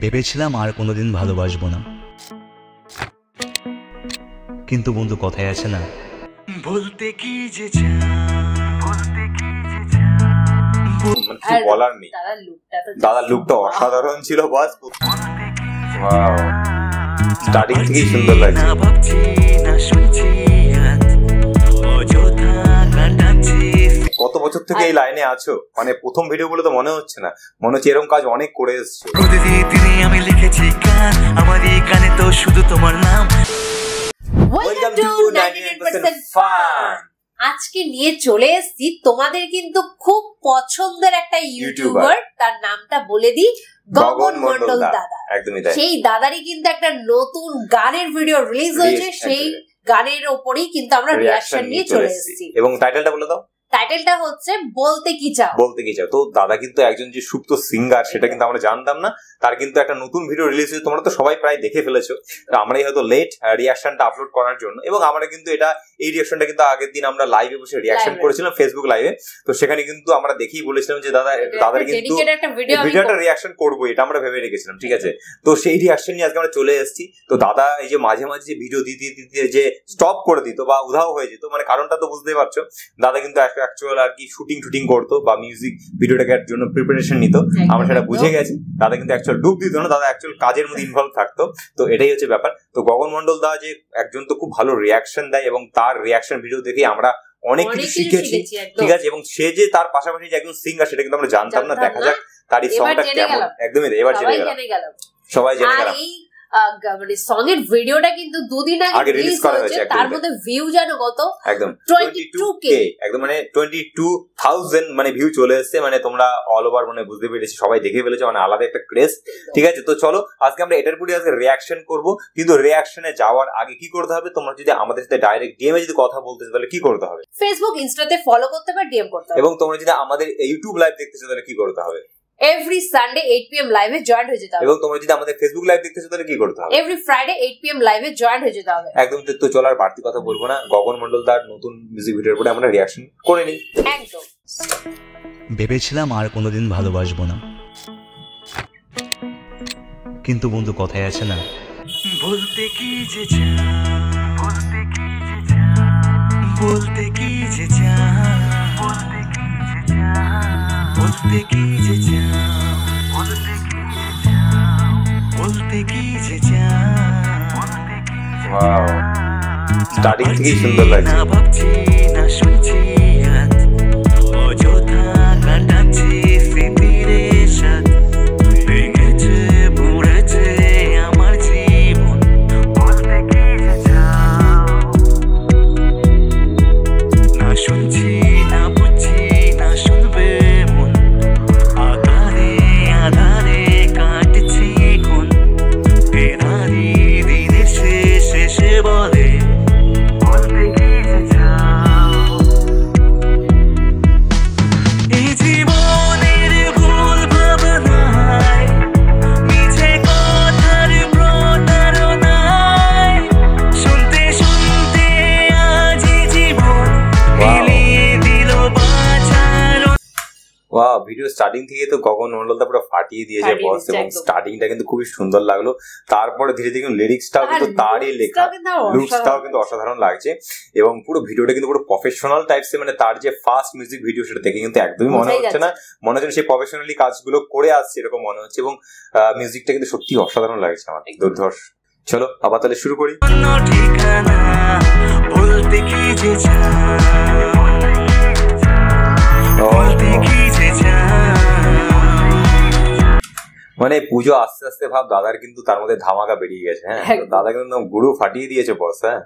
ভেবেছিলাম আর কোনোদিন ভালোবাসবো না, কিন্তু বন্ধু কথায় আছে না, বলতে কি যে বলার নেই। দাদার লুকটা অসাধারণ ছিল বস, স্টার্টিং থেকেই সুন্দর লাগছে। কত বছর থেকে এই লাইনে আছো? মানে প্রথম ভিডিও বলে তো মনে হচ্ছে না, মনে হচ্ছে এরকম কাজ অনেক করে এসছো। প্রতিদিনই আমি লিখেছি গান, আমার এই গানে তো শুধু তোমার নাম। Welcome to 99% fun. আজকে নিয়ে চলে এসেছি তোমাদের কিন্তু খুব পছন্দের একটা ইউটিউবার, তার নামটা বলে দিই, গগন মন্ডল দাদা। একদমই তাই। সেই দাদারই কিন্তু একটা নতুন গানের ভিডিও রিলিজ হয়েছে, সেই গানের ওপরেই কিন্তু আমরা রিঅ্যাকশন নিয়ে চলে এসেছি। এবং টাইটেলটা বলে দাও। টাইটেলটা হচ্ছে বলতে কি চাও। বলতে কি চাও। তো দাদা কিন্তু একজন যে সুপ্ত সিঙ্গার সেটা কিন্তু আমরা জানতাম না। তার কিন্তু একটা নতুন ভিডিও রিলিজ হয়েছে, তোমরা তো সবাই প্রায় দেখে ফেলেছো। আমরাই হয়তো লেট রিঅ্যাকশনটা আপলোড করার জন্য, এবং আমরা কিন্তু এই রিঅ্যাকশনটা কিন্তু আগের দিন আমরা লাইভে বসে রিঅ্যাকশন করেছিলাম ফেসবুক লাইভে। তো সেখানে কিন্তু আমরা দেখেই বলেছিলাম যে দাদার কিন্তু ভিডিওটা রিঅ্যাকশন করবো, এটা আমরা ভেবে রেখেছিলাম। ঠিক আছে, তো সেই রিঅ্যাকশন নিয়ে আজকে আমরা চলে এসেছি। তো দাদা এই যে মাঝে মাঝে যে ভিডিও দিতে যে স্টপ করে দিত বা উধাও হয়ে যেত, মানে কারণটা তো বুঝতেই পারছো। দাদা কিন্তু অ্যাকচুয়াল আর কি শুটিং করতো বা মিউজিক ভিডিওটাকে জন্য প্রিপারেশন নিত, আমরা সেটা বুঝে গেছি। দাদা কিন্তু অ্যাকচুয়াল ডুব দিত না, দাদা অ্যাকচুয়াল কাজের মধ্যে ইনভলভ থাকতো। তো এটাই হচ্ছে ব্যাপার। তো গগন মন্ডল দা যে একজন তো খুব ভালো রিঅ্যাকশন দেয়, এবং তার রিঅ্যাকশন ভিডিও দেখে আমরা অনেক কিছু শিখেছি। ঠিক আছে, এবং সে যে তার পাশাপাশি যে একজন সিঙ্গার সেটা কিন্তু আমরা জানতাম না। দেখা যাক তার এই সংটা কেমন। একদমই এবার জেনে গেলাম, সবাই জেনে গেলাম। মানে সং এর ভিডিওটা কিন্তু দুদিন আগে রিলিজ করা হয়েছে, তার মধ্যে ভিউ জানো কত? একদম 22k, একদম মানে 22,000 মানে ভিউ চলে এসেছে। মানে তোমরা অল ওভার মানে বুঝতে পেরেছি, সবাই দেখে ফেলেছো, মানে আলাদা একটা ক্রেজ। ঠিক আছে, তো চলো আজকে আমরা এটার উপরে আজকে রিঅ্যাকশন করব। কিন্তু রিঅ্যাকশনে যাওয়ার আগে কি করতে হবে? তোমরা যদি আমাদের সাথে ডাইরেক্ট ডিএম এ যদি কথা বলতে চাও তাহলে কি করতে হবে? ফেসবুক ইনস্টাতে ফলো করতে হবে, ডিএম করতে হবে। এবং তোমরা যদি আমাদের ইউটিউব লাইভ দেখতে চাও তাহলে কি করতে হবে? এভরি সানডে 8 PM লাইভে জয়েন হয়ে যেতে হবে। এবং তোমরা যদি আমাদের ফেসবুক লাইভ দেখতে চাও তাহলে কি করতে হবে? এভরি ফ্রাইডে 8 PM লাইভে জয়েন হয়ে যেতে হবে। একদম। তো চলো আর বাড়তি কথা বলবো না, গগন মন্ডল দার নতুন মিউজিক ভিডিওর উপরে আমরা রিঅ্যাকশন করে নিই। একদম। ভেবেছিলাম আর কোনোদিন ভালোবাসবো না, কিন্তু বন্ধু কথায় আছে না, বলতে কি যে বলতে কি যে বলতে কি যে বলতে কি যে বলতে কি যে ওয়াও, স্টার্টিং থেকেই সুন্দর লাগছে। না ভাবছি না শুনছি, অযথা কাটাচ্ছি স্মৃতির সাথে, ভেঙেছে পুড়েছে আমার জীবন। বলতে কি যে না শুনছি না বুঝছি না শুনবে মন, আধারে আধারে কাটছি কোন এরারি দিনের শেষে বলে বলতে কি যে এই জীবনের ভুল ভাবনায় মিছে কথার প্রতারণায় শুনতে শুনতে আজি জীবন মিলিয়ে দিল বাঁচার। ওয়াও, ভিডিও স্টার্টিং থেকে তো গগন মন্ডল দা পুরো ফাটিয়ে দিয়েছে বস, এবং স্টার্টিংটা কিন্তু খুবই সুন্দর লাগলো। তারপরে ধীরে ধীরে লিরিক্সটাও কিন্তু তারই লেখা, লুকসটাও কিন্তু অসাধারণ লাগছে, এবং পুরো ভিডিওটা কিন্তু পুরো প্রফেশনাল টাইপসে। মানে তার যে ফার্স্ট মিউজিক ভিডিও সেটা দেখে কিন্তু একদমই মনে হচ্ছে না, মনে হচ্ছে সেই প্রফেশনালি কাজগুলো করে আসছে এরকম মনে হচ্ছে, এবং মিউজিকটা কিন্তু সত্যি অসাধারণ লাগছে আমার, দুর্ধর্ষ। চলো আবার তাহলে শুরু করি। ঠিকানা বলতে কি যে বলতে কি যে মানে পুজো আস্তে আস্তে ভাব দাদার কিন্তু তার মধ্যে ধামাকা বেরিয়ে গেছে। হ্যাঁ, দাদা কিন্তু গুরু ফাটিয়ে দিয়েছে বস। হ্যাঁ,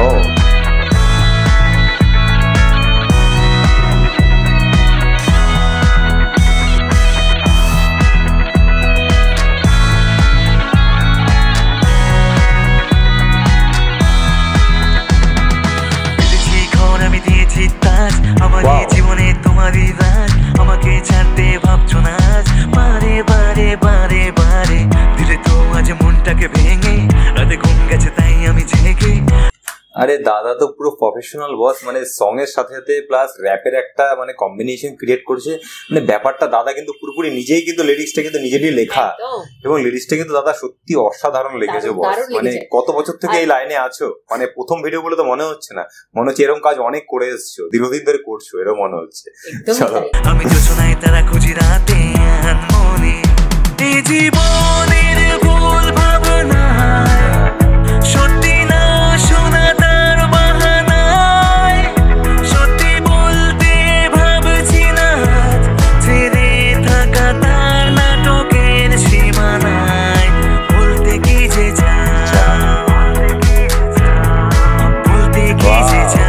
ও আমি দিয়েছি তাজ আমার জীবনে তোমারই রাজ, আমাকে ছাড়তে ভাবছো না আজ, বারে বারে বারে বারে দিলে তো আজ মনটাকে ভেঙে, রাতে ঘুম গেছে তাই আমি জেগে। আরে দাদা তো পুরো প্রফেশনাল বস, মানে সং এর সাথে সাথে প্লাস র্যাপের একটা মানে কম্বিনেশন ক্রিয়েট করছে। মানে ব্যাপারটা দাদা কিন্তু পুরোপুরি নিজেই কিন্তু লিরিক্সটা কিন্তু নিজেরই লেখা, এবং লিরিক্সটা কিন্তু দাদা সত্যি অসাধারণ লিখেছে বস। মানে কত বছর থেকে এই লাইনে আছো, মানে প্রথম ভিডিও বলে তো মনে হচ্ছে না, মনে হচ্ছে এরকম কাজ অনেক করে এসছো, দীর্ঘদিন ধরে করছো এরকম মনে হচ্ছে। চলো আমি তো শোনাই তারা খুঁজি রাতে মনে এই জীবনের ভুল ভাবনা, সত্যি না শোনা তার বাহানায়, সত্যি বলতে ভাবছি না ছেড়ে থাকা তার নাটকের সীমানায়, বলতে কি যে বলতে কি যে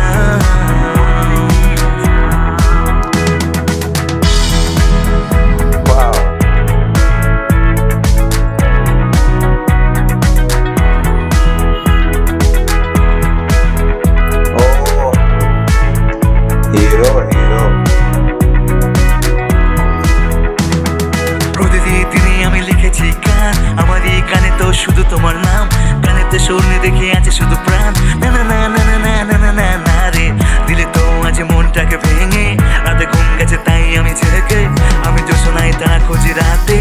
শুধু তোমার নাম, কানেতে স্বর্ণে দেখে আছে শুধু প্রাণ, না না না না না না না না না রে, দিলে তো আজ মনটাকে ভেঙে, রাতে ঘুম গেছে তাই আমি জেগে, আমি তো শোনাই তারা খুঁজি রাতে,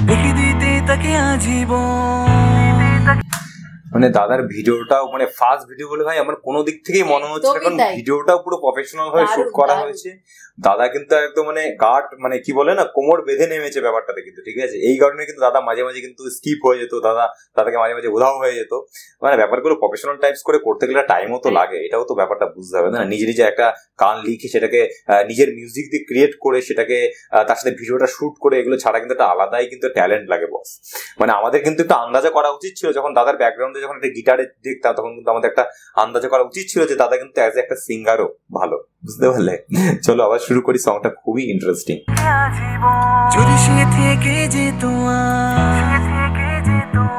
দেখে দিতে তাকে আজীবন। মানে দাদার ভিডিওটাও মানে ফার্স্ট ভিডিও বলে ভাই আমার কোনো দিক থেকেই মনে হচ্ছে না, কারণ ভিডিওটাও পুরো প্রফেশনাল ভাবে শুট করা হয়েছে। দাদা কিন্তু একদম মানে গার্ড মানে কি বলে না, কোমর বেঁধে নেমেছে ব্যাপারটাতে কিন্তু, ঠিক আছে। এই কারণে কিন্তু দাদা মাঝে মাঝে কিন্তু স্কিপ হয়ে যেত, দাদাকে মাঝে মাঝে উধাও হয়ে যেত। মানে ব্যাপারগুলো প্রফেশনাল টাইপস করে করতে গেলে টাইমও তো লাগে, এটাও তো ব্যাপারটা বুঝতে হবে না। নিজে একটা গান লিখে সেটাকে নিজের মিউজিক দিয়ে ক্রিয়েট করে সেটাকে তার সাথে ভিডিওটা শুট করে, এগুলো ছাড়া কিন্তু একটা আলাদাই কিন্তু ট্যালেন্ট লাগে বস। মানে আমাদের কিন্তু একটু আন্দাজা করা উচিত ছিল, যখন দাদার ব্যাকগ্রাউন্ডে যখন একটা গিটারে দেখতাম তখন কিন্তু আমাদের একটা আন্দাজা করা উচিত ছিল যে দাদা কিন্তু অ্যাজ একটা সিঙ্গারও ভালো, বুঝতে পারলে। চলো আবার শুরু করি, সংটা খুবই ইন্টারেস্টিং। যদি সে থেকে যেত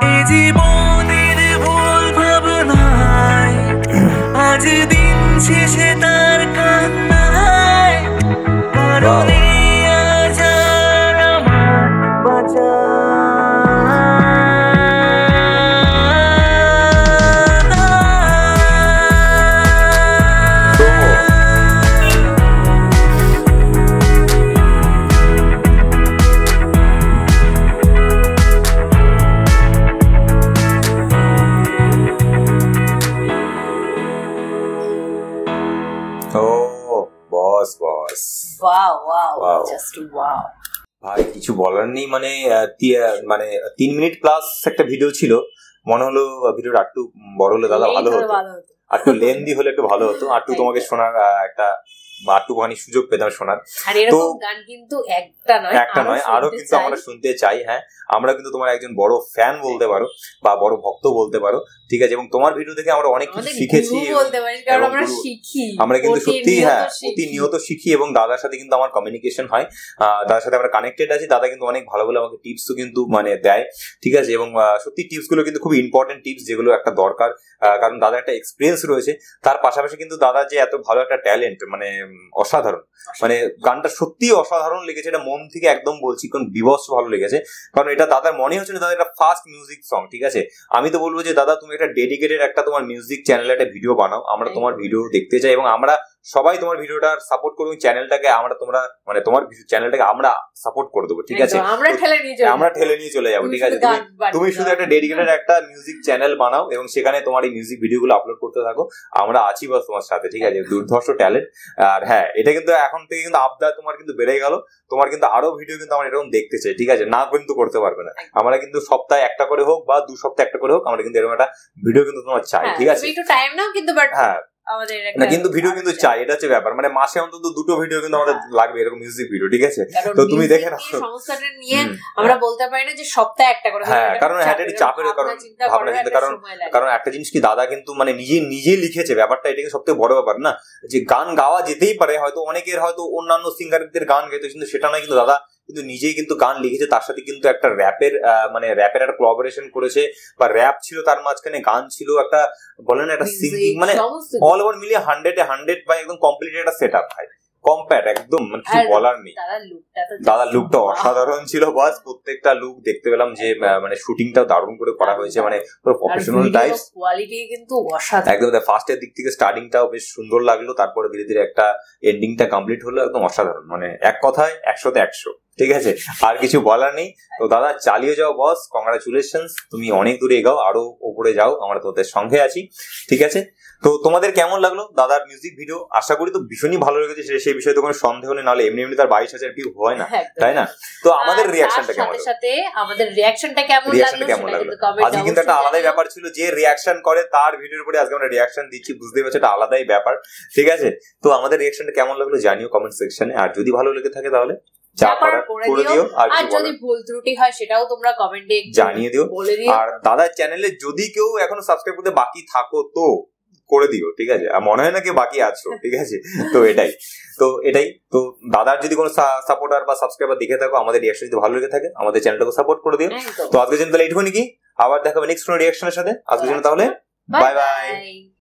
এই জীবনের ভুল ভাবনায়, আজ দিন শেষে তার কান্নায়, কারণে আজ আর আমার বাঁচা ভাই কিছু বলার নেই। মানে 3 মিনিট প্লাস একটা ভিডিও ছিল, মনে হলো ভিডিওটা একটু বড় হলে দাদা ভালো হতো, আর একটু লেন্দি হলে একটু ভালো হতো, আর একটু তোমাকে শোনার একটা একটুখানি সুযোগ পেতাম শোনার। তো গান কিন্তু একটা নয় আরো কিন্তু আমরা শুনতে চাই। হ্যাঁ, আমরা কিন্তু তোমার একজন বড় ফ্যান বলতে পারো বা বড় ভক্ত বলতে পারো, ঠিক আছে। এবং তোমার ভিডিও থেকে আমরা অনেক কিছু শিখেছি, আমরা কিন্তু সত্যি প্রতিনিয়ত শিখি, এবং দাদার সাথে কিন্তু আমার কমিউনিকেশন হয়, দাদার সাথে আমরা কানেক্টেড আছি। দাদা কিন্তু অনেক ভালো ভালো আমাকে টিপসও কিন্তু মানে দেয়, ঠিক আছে। এবং সত্যি টিপস গুলো কিন্তু খুব ইম্পর্টেন্ট টিপস, যেগুলো একটা দরকার, কারণ দাদার একটা এক্সপিরিয়েন্স রয়েছে। তার পাশাপাশি কিন্তু দাদা যে এত ভালো একটা ট্যালেন্ট, মানে অসাধারণ, মানে গানটা সত্যি অসাধারণ লেগেছে, এটা মন থেকে একদম বলছি, কারণ বিভৎস ভালো লেগেছে। কারণ এটা দাদার মনে হচ্ছে না দাদা একটা ফার্স্ট মিউজিক সং, ঠিক আছে। আমি তো বলবো যে দাদা তুমি একটা ডেডিকেটেড একটা তোমার মিউজিক চ্যানেলে একটা ভিডিও বানাও, আমরা তোমার ভিডিও দেখতে চাই, এবং আমরা সবাই তোমার ভিডিওটার সাপোর্ট করবো, চ্যানেলটাকে আমরা তোমরা তোমার চ্যানেলটাকে আমরা সাপোর্ট করে দেবো, ঠিক আছে। আমরা ঠেলে নিয়ে চলে যাবো, ঠিক আছে। তুমি শুধু একটা ডেডিকেটেড একটা মিউজিক চ্যানেল বানাও, এবং সেখানে তোমার এই মিউজিক ভিডিওগুলো আপলোড করতে থাকো, আমরা আছি বাস তোমার সাথে, ঠিক আছে। দুর্ধর্ষ ট্যালেন্ট। আর হ্যাঁ, এটা কিন্তু এখন থেকে কিন্তু আবদার তোমার কিন্তু বেড়ে গেল, তোমার কিন্তু আরো ভিডিও কিন্তু আমরা এরকম দেখতে চাই, ঠিক আছে। না কিন্তু করতে পারবে না, আমরা কিন্তু সপ্তাহে একটা করে হোক বা 2 সপ্তাহে একটা করে হোক, আমরা কিন্তু এরকম একটা ভিডিও কিন্তু তোমার চাই, ঠিক আছে। হ্যাঁ না, কিন্তু ভিডিও কিন্তু চাই, এটা হচ্ছে ব্যাপার। মানে মাসে অন্তত 2টো ভিডিও কিন্তু আমাদের লাগবে, এরকম মিউজিক ভিডিও, ঠিক আছে। তো তুমি দেখে নাও, সংস্থাটা নিয়ে আমরা বলতে পারি না যে সপ্তাহে একটা করে। হ্যাঁ, কারণ এটা চাপের, কারণ একটা জিনিস কি দাদা কিন্তু মানে নিজে লিখেছে ব্যাপারটা, এটা কিন্তু সবথেকে বড় ব্যাপার না, যে গান গাওয়া যেতেই পারে, হয়তো অনেকের হয়তো অন্যান্য সিঙ্গারদের গান গাইতো, কিন্তু সেটা নয়, কিন্তু দাদা কিন্তু নিজেই কিন্তু গান লিখেছে, তার সাথে কিন্তু একটা র্যাপের একটা কোলাবোরেশন করেছে, বা র্যাপ ছিল তার মাঝখানে, গান ছিল, একটা বলেন একটা সিঙ্গিং, মানে অল ওভার মিলিয়ে 100 বাই একদম কমপ্লিট একটা সেট আপ হয়, কম্প্যাক্ট একদম, মানে কিছু বলার নেই। দাদার লুকটা অসাধারণ ছিল বস, প্রত্যেকটা লুক দেখতে পেলাম যে মানে শুটিংটাও দারুণ করে করা হয়েছে, মানে পুরো প্রফেশনাল টাইপ কোয়ালিটি কিন্তু অসাধারণ একদম। ফার্স্টের দিক থেকে স্টার্টিংটাও বেশ সুন্দর লাগলো, তারপরে ধীরে ধীরে একটা এন্ডিংটা কমপ্লিট হলো, একদম অসাধারণ, মানে এক কথায় 100তে 100। ঠিক আছে, আর কিছু বলার নেই। তো দাদা চালিয়ে যাও বস, কংগ্রাচুলেশনস, তুমি অনেক দূরে এগাও, আরো উপরে যাও, আমরা তোমাদের সঙ্গে আছি। ঠিক আছে, তো তোমাদের কেমন লাগলো দাদার মিউজিক ভিডিও? আশা করি তো ভীষণই ভালো লেগেছে, সেই বিষয়ে তো কোনো সন্দেহ নেই, নাহলে এমনি এমনি তার 22,000 ভিউ হয় না, তাই না? তো আমাদের রিয়াকশনটা কেমন লাগলো? সাথে আমাদের রিয়াকশনটা কেমন লাগলো? আজকে কিন্তু একটা আলাদাই ব্যাপার ছিল, যে রিয়াকশন করে তার ভিডিওর উপরে আজকে আমরা রিয়াকশন দিচ্ছি, বুঝতেই পারছো, এটা আলাদাই ব্যাপার। ঠিক আছে, তো আমাদের রিয়াকশনটা কেমন লাগলো জানিও কমেন্ট সেকশনে, আর যদি ভালো লেগে থাকে তাহলে করে দিও, আর যদি ভুল ত্রুটি হয় সেটাও তোমরা কমেন্টে জানিয়ে দিও। আর দাদার চ্যানেলে যদি কেউ এখনো সাবস্ক্রাইব করতে বাকি থাকো তো করে দিও, ঠিক আছে, আর মনে হয় না কেউ বাকি আছো, ঠিক আছে। তো এটাই তো দাদার যদি কোনো সাপোর্টার বা সাবস্ক্রাইবার দেখে থাকো, আমাদের রিয়াকশন যদি ভালো লেগে থাকে আমাদের চ্যানেলটাকে সাপোর্ট করে দিও। তো আজকের জন্য তাহলে এইটুকুনি কি, আবার দেখাবো নেক্সট কোনো রিয়াকশনের সাথে। আজকের জন্য তাহলে বাই বাই।